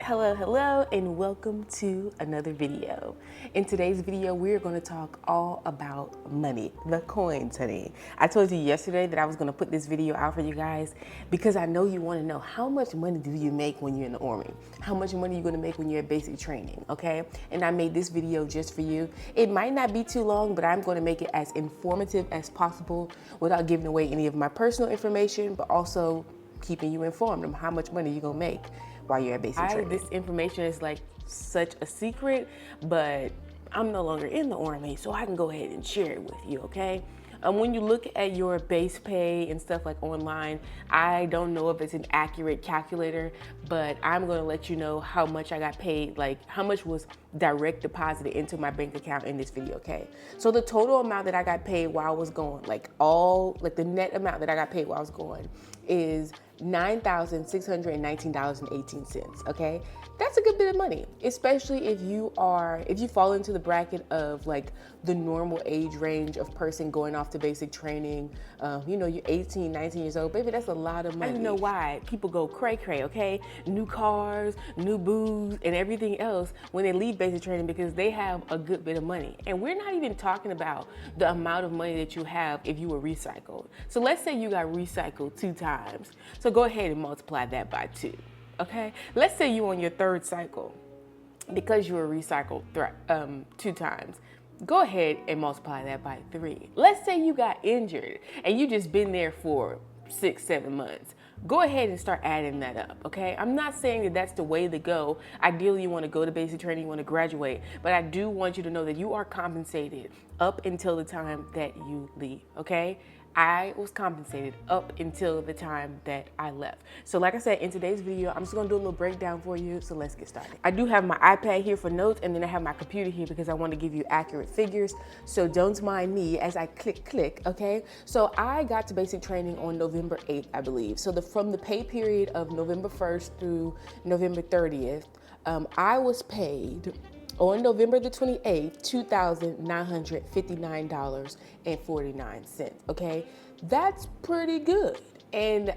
Hello, and welcome to another video. In today's video, we're going to talk all about money, the coins, honey. I told you yesterday that I was going to put this video out for you guys because I know you want to know how much money do you make when you're in the Army? How much money are you going to make when you're at basic training, okay? And I made this video just for you. It might not be too long, but I'm going to make it as informative as possible without giving away any of my personal information, but also keeping you informed on how much money you're going to make while you're at basic training. This information is like such a secret, but I'm no longer in the Army, so I can go ahead and share it with you, okay? When you look at your base pay and stuff like online, I don't know if it's an accurate calculator, but I'm going to let you know how much I got paid, like how much was direct deposited into my bank account in this video, okay? So the total amount that I got paid while I was going, the net amount that I got paid while I was going is $9,619.18, okay? That's a good bit of money, especially if you fall into the bracket of like the normal age range of person going off to basic training. You're 18, 19 years old, baby, that's a lot of money. I know why people go cray-cray, okay? New cars, new booze, and everything else when they leave basic training because they have a good bit of money. And we're not even talking about the amount of money that you have if you were recycled. So let's say you got recycled 2 times. So go ahead and multiply that by 2, okay? Let's say you're on your 3rd cycle because you were recycled 2 times. Go ahead and multiply that by 3. Let's say you got injured and you just been there for 6, 7 months. Go ahead and start adding that up, okay? I'm not saying that that's the way to go. Ideally, you want to go to basic training, you want to graduate, but I do want you to know that you are compensated up until the time that you leave, okay? I was compensated up until the time that I left. So like I said, in today's video, I'm just gonna do a little breakdown for you, so let's get started. I do have my iPad here for notes, and then I have my computer here because I want to give you accurate figures, so don't mind me as I click, okay? So I got to basic training on November 8th, I believe. So from the pay period of November 1st through November 30th, I was paid on November the 28th, $2,959.49, okay? That's pretty good. And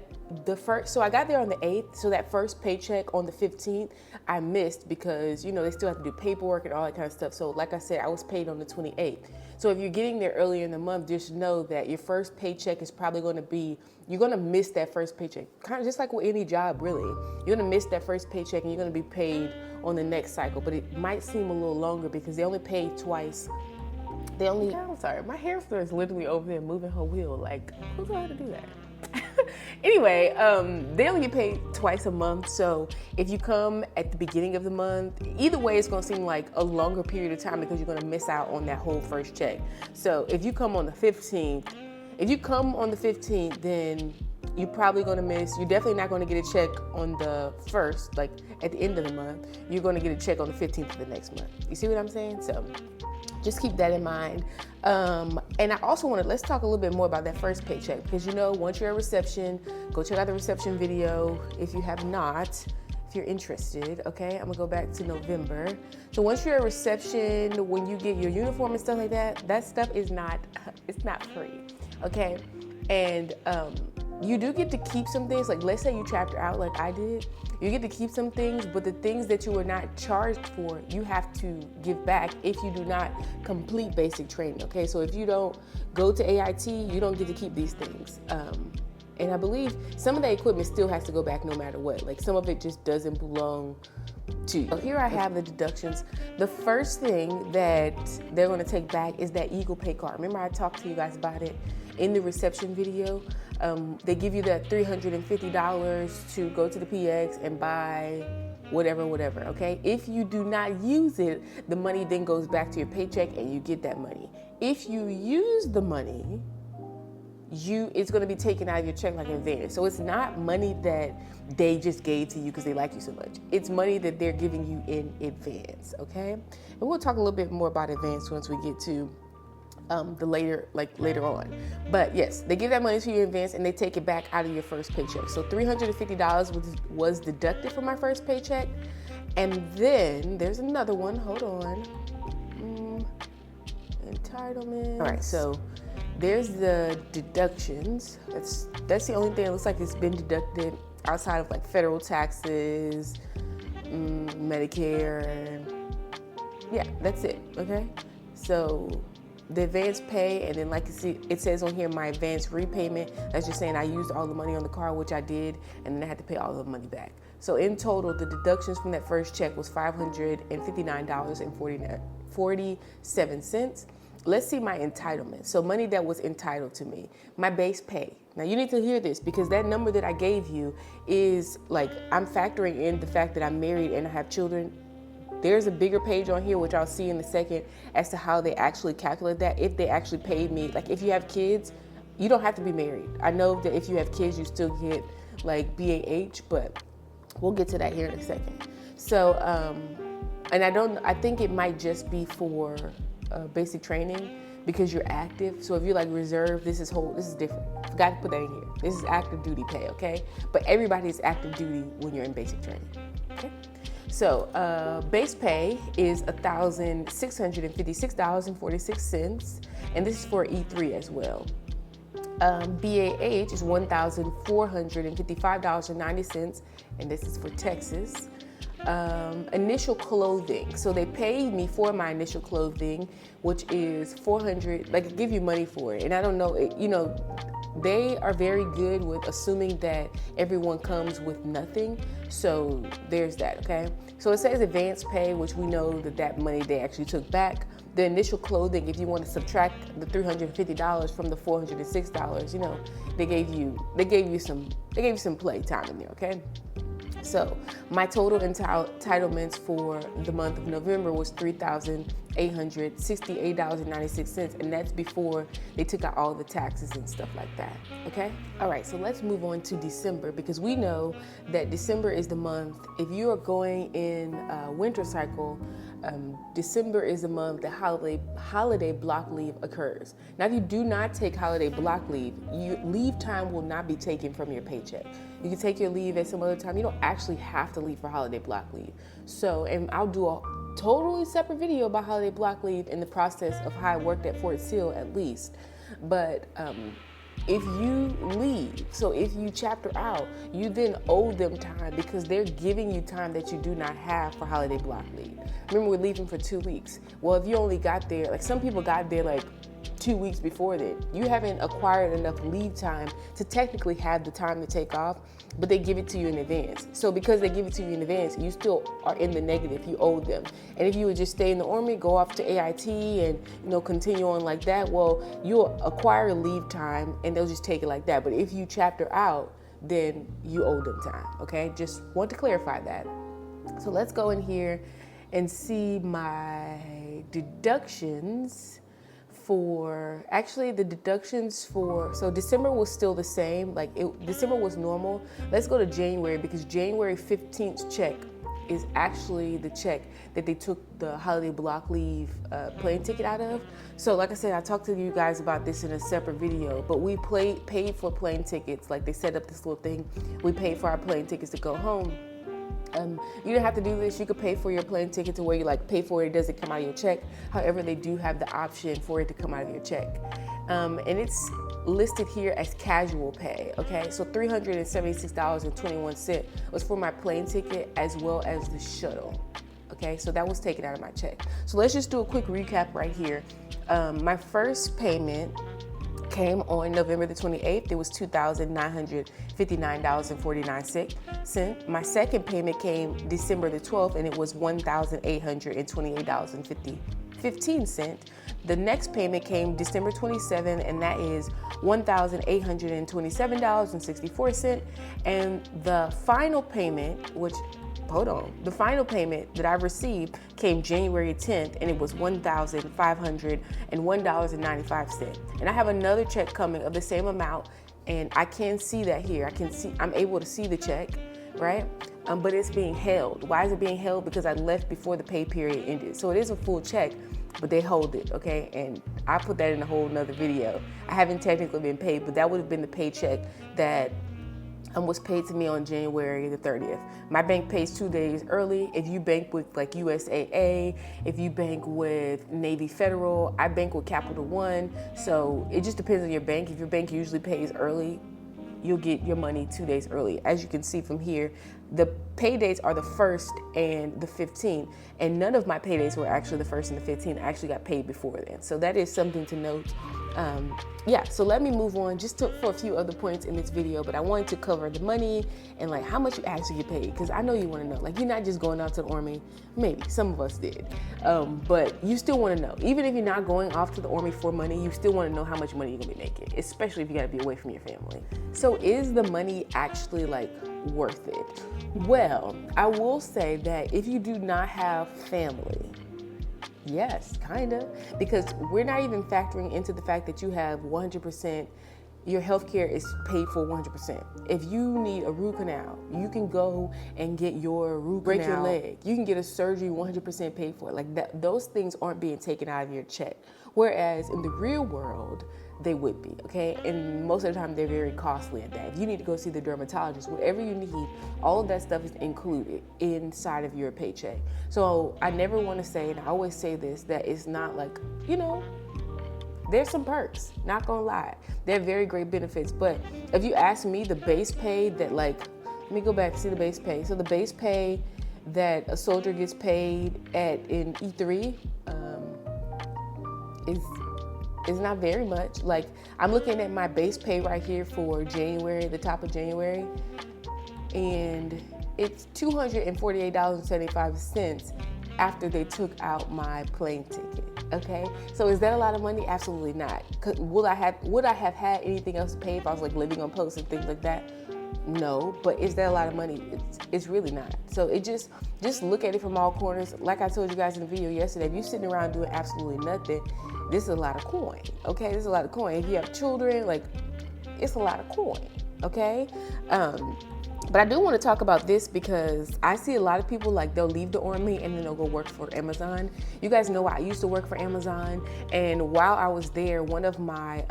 so I got there on the 8th, so that first paycheck on the 15th, I missed because, they still have to do paperwork and all that kind of stuff. So like I said, I was paid on the 28th. So if you're getting there earlier in the month, just know that your first paycheck is probably you're gonna miss that first paycheck. Kind of just like with any job, really. You're gonna miss that first paycheck and you're gonna be paid on the next cycle, but it might seem a little longer because they only pay twice. I'm sorry, my hamster is literally over there moving her wheel. Like, who told her to do that? Anyway, they only get paid twice a month. So if you come at the beginning of the month, either way, it's gonna seem like a longer period of time because you're gonna miss out on that whole first check. So if you come on the 15th, then you're probably gonna miss. You're definitely not gonna get a check on the 1st, like at the end of the month. You're gonna get a check on the 15th of the next month. You see what I'm saying? So just keep that in mind. And I also let's talk a little bit more about that first paycheck because once you're at reception, go check out the reception video if you have not, if you're interested, okay? I'm gonna go back to November. So once you're at reception, when you get your uniform and stuff like that, that stuff it's not free, okay? And you do get to keep some things, like let's say you chapter out like I did, you get to keep some things, but the things that you were not charged for, you have to give back if you do not complete basic training, okay? So if you don't go to AIT, you don't get to keep these things. And I believe some of the equipment still has to go back no matter what. Like some of it just doesn't belong to you. So here I have the deductions. The first thing that they're gonna take back is that Eagle Pay card. Remember I talked to you guys about it in the reception video? They give you that $350 to go to the PX and buy whatever, okay? If you do not use it, the money then goes back to your paycheck and you get that money. If you use the money, it's gonna be taken out of your check like in advance. So it's not money that they just gave to you because they like you so much. It's money that they're giving you in advance, okay? And we'll talk a little bit more about advance once we get to later on. But yes, they give that money to you in advance and they take it back out of your first paycheck. So $350 was deducted from my first paycheck. And then there's another one, hold on. Entitlements. All right, so there's the deductions. That's the only thing that looks like it's been deducted outside of like federal taxes, Medicare, yeah, that's it, okay? So the advance pay, and then like you see, it says on here, my advance repayment, that's just saying I used all the money on the car, which I did, and then I had to pay all the money back. So in total, the deductions from that first check was $559.47. Let's see my entitlement. So money that was entitled to me, my base pay. Now you need to hear this, because that number that I gave you is like, I'm factoring in the fact that I'm married and I have children. There's a bigger page on here, which I'll see in a second, as to how they actually calculate that. If they actually paid me, like if you have kids, you don't have to be married. I know that if you have kids, you still get like BAH, but we'll get to that here in a second. So, and I think it might just be for basic training, because you're active. So if you're like reserve, this is different. Forgot to put that in here. This is active duty pay, okay? But everybody is active duty when you're in basic training, okay? So base pay is $1,656.46, and this is for E3 as well. BAH is $1,455.90, and this is for Texas. Initial clothing. So they paid me for my initial clothing, which is $400, like give you money for it. And I don't know, they are very good with assuming that everyone comes with nothing. So there's that, okay? So it says advance pay, which we know that money they actually took back. The initial clothing, if you want to subtract the $350 from the $406, they gave you some play time in there, okay? So my total entitlements for the month of November was $3,868.96, and that's before they took out all the taxes and stuff like that, okay? All right, so let's move on to December, because we know that December is the month, if you are going in winter cycle, December is the month that holiday block leave occurs. Now, if you do not take holiday block leave, leave time will not be taken from your paycheck. You can take your leave at some other time. You don't actually have to leave for holiday block leave. So, and I'll do a totally separate video about holiday block leave in the process of how I worked at Fort Sill at least. But if you leave, so if you chapter out, you then owe them time, because they're giving you time that you do not have for holiday block leave. Remember, we're leaving for 2 weeks. Well, if you only got there, like some people got there like 2 weeks before that, you haven't acquired enough leave time to technically have the time to take off, but they give it to you in advance. So because they give it to you in advance, you still are in the negative, you owe them. And if you would just stay in the Army, go off to AIT and continue on like that, well, you'll acquire leave time and they'll just take it like that. But if you chapter out, then you owe them time, okay? Just want to clarify that. So let's go in here and see my deductions for, actually the deductions for, so December was still the same, December was normal. Let's go to January, because January 15th check is actually the check that they took the holiday block leave plane ticket out of. So like I said, I talked to you guys about this in a separate video, but we paid for plane tickets. Like they set up this little thing. We paid for our plane tickets to go home. You don't have to do this. You could pay for your plane ticket to where you pay for it. It doesn't come out of your check. However, they do have the option for it to come out of your check. And it's listed here as casual pay, okay? So $376.21 was for my plane ticket as well as the shuttle, okay? So that was taken out of my check. So let's just do a quick recap right here. My first payment came on November the 28th. It was $2,959.49. My second payment came December the 12th, and it was $1,828.15. The next payment came December 27th, and that is $1,827.64. And the final payment, the final payment that I received came January 10th, and it was $1,501.95. And I have another check coming of the same amount, and I can see that here. I'm able to see the check, right? But it's being held. Why is it being held? Because I left before the pay period ended. So it is a full check, but they hold it, okay? And I put that in a whole nother video. I haven't technically been paid, but that would have been the paycheck that was paid to me on January the 30th. My bank pays 2 days early. If you bank with USAA, if you bank with Navy Federal, I bank with Capital One. So it just depends on your bank. If your bank usually pays early, you'll get your money 2 days early. As you can see from here, the pay dates are the 1st and the 15th, and none of my pay dates were actually the 1st and the 15th. I actually got paid before then. So that is something to note. Yeah, so let me move on for a few other points in this video, but I wanted to cover the money and like how much you actually get paid, because I know you want to know. Like, you're not just going out to the Army. Maybe some of us did, but you still want to know. Even if you're not going off to the Army for money, you still want to know how much money you're gonna be making, especially if you got to be away from your family. So is the money actually like worth it? Well, I will say that if you do not have family, yes, kind of, because we're not even factoring into the fact that you have 100%, your healthcare is paid for 100%. If you need a root canal, you can go and get your root canal, break your leg, you can get a surgery 100% paid for. Like that, those things aren't being taken out of your check. Whereas in the real world, they would be, okay? And most of the time, they're very costly at that. If you need to go see the dermatologist, whatever you need, all of that stuff is included inside of your paycheck. So I never want to say, and I always say this, that it's not like, you know, there's some perks, not gonna lie. They're very great benefits. But if you ask me, the base pay that, like, let me go back and see the base pay. So the base pay that a soldier gets paid in E3 is not very much. Like, I'm looking at my base pay right here for January, the top of January, and it's $248.75 after they took out my plane ticket. Okay, so is that a lot of money? Absolutely not. Would I have had anything else to pay if I was like living on posts and things like that? No, but is that a lot of money? It's really not. So it just look at it from all corners. Like I told you guys in the video yesterday, if you're sitting around doing absolutely nothing, this is a lot of coin. Okay, this is a lot of coin. If you have children, like, it's a lot of coin. Okay. But I do want to talk about this because I see a lot of people, like, they'll leave the Army and then they'll go work for Amazon. You guys know I used to work for Amazon, and while I was there, one of my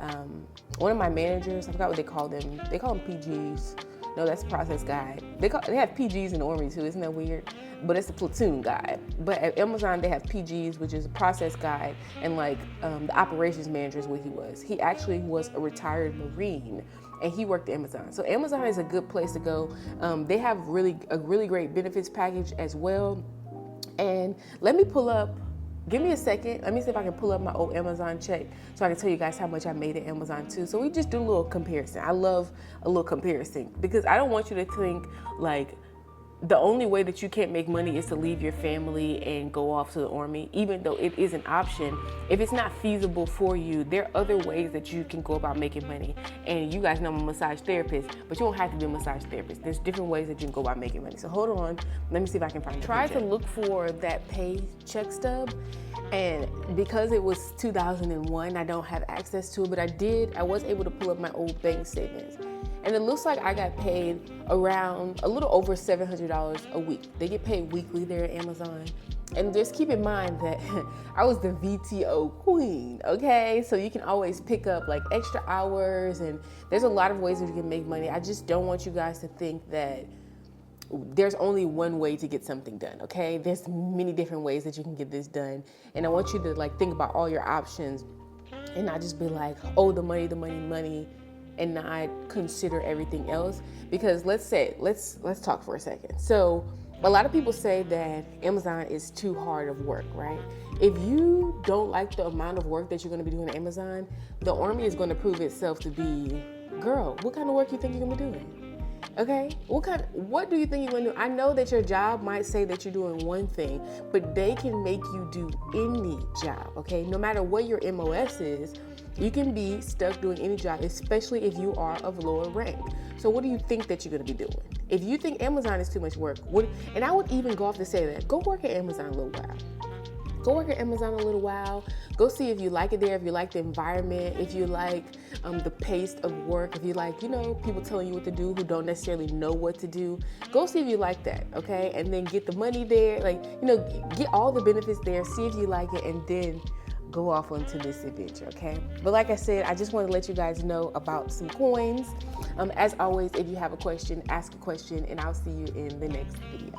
managers, I forgot what they call them. They call them PGs. No, that's process guy. They have PGs in the Army too. Isn't that weird? But it's a platoon guy. But at Amazon, they have PGs, which is a process guy, and like the operations manager is what he was. He actually was a retired Marine, and he worked at Amazon. So Amazon is a good place to go. They have a really great benefits package as well. And let me pull up. Give me a second. Let me see if I can pull up my old Amazon check so I can tell you guys how much I made at Amazon too. So we just do a little comparison. I love a little comparison because I don't want you to think like the only way that you can't make money is to leave your family and go off to the Army, even though it is an option. If it's not feasible for you, there are other ways that you can go about making money. And you guys know I'm a massage therapist, but you don't have to be a massage therapist. There's different ways that you can go about making money. So hold on, let me see if I can find it. Try to look for that paycheck stub. And because it was 2001, I don't have access to it, but I was able to pull up my old bank statements. And it looks like I got paid around a little over $700 a week. They get paid weekly there at Amazon. And just keep in mind that I was the VTO queen, okay? So you can always pick up like extra hours, and there's a lot of ways that you can make money. I just don't want you guys to think that there's only one way to get something done, okay? There's many different ways that you can get this done. And I want you to like think about all your options and not just be like, oh, the money, and not consider everything else. Because let's talk for a second. So a lot of people say that Amazon is too hard of work, right? If you don't like the amount of work that you're gonna be doing at Amazon, the Army is gonna prove itself to be, girl, what kind of work you think you're gonna be doing? Okay, what do you think you're gonna do? I know that your job might say that you're doing one thing, but they can make you do any job, okay? No matter what your MOS is, you can be stuck doing any job, especially if you are of lower rank. So what do you think that you're gonna be doing? If you think Amazon is too much work, and I would even go off to say that, go work at Amazon a little while. Go work at Amazon a little while. Go see if you like it there, if you like the environment, if you like the pace of work, if you like, people telling you what to do who don't necessarily know what to do. Go see if you like that, okay? And then get the money there, get all the benefits there, see if you like it, and then go off onto this adventure, okay? But like I said, I just want to let you guys know about some coins. As always, if you have a question, ask a question, and I'll see you in the next video.